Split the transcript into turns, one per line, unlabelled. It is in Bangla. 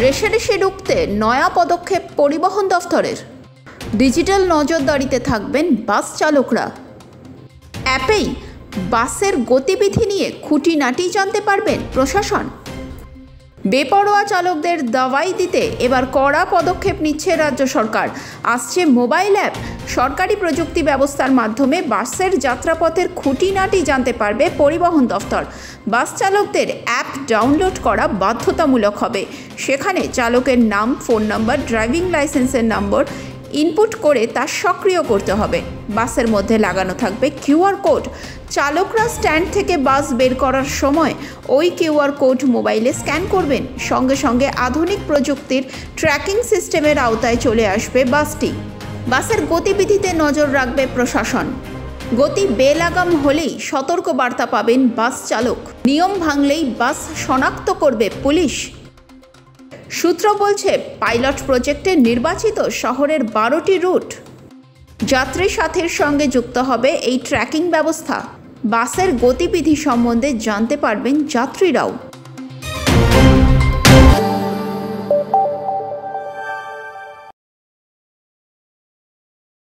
রেষারেষি রুখতে নয়া পদক্ষেপ পরিবহন দফতরের। ডিজিটাল নজরদারিতে থাকবেন বাস চালকরা। অ্যাপেই বাসের গতিবিধি নিয়ে খুঁটিনাটি জানতে পারবেন প্রশাসন। বেপরোয়া চালকদের দাওয়াই দিতে এবার কড়া পদক্ষেপ নিচ্ছে রাজ্য সরকার। আসছে মোবাইল অ্যাপ। সরকারি প্রযুক্তি ব্যবস্থার মাধ্যমে বাসের যাত্রাপথের খুঁটিনাটি জানতে পারবে পরিবহন দফতর। বাস চালকদের অ্যাপ ডাউনলোড করা বাধ্যতামূলক হবে। সেখানে চালকের নাম, ফোন নম্বর, ড্রাইভিং লাইসেন্সের নম্বর ইনপুট করে তা সক্রিয় করতে হবে। বাসের মধ্যে লাগানো থাকবে কিউআর কোড। চালকরা স্ট্যান্ড থেকে বাস বের করার সময় ওই কিউআর কোড মোবাইলে স্ক্যান করবেন। সঙ্গে সঙ্গে আধুনিক প্রযুক্তির ট্র্যাকিং সিস্টেমের আওতায় চলে আসবে বাসটি। বাসের গতিবিধিতে নজর রাখবে প্রশাসন। গতি বেলাগাম হলেই সতর্ক বার্তা পাবেন বাস চালক। নিয়ম ভাঙলেই বাস শনাক্ত করবে পুলিশ। সূত্র বলছে, পাইলট প্রজেক্টে নির্বাচিত শহরের 12টি রুট যাত্রী সাথীর সঙ্গে যুক্ত হবে এই ট্র্যাকিং ব্যবস্থা। বাসের গতিবিধি সম্বন্ধে জানতে পারবেন যাত্রীরাও।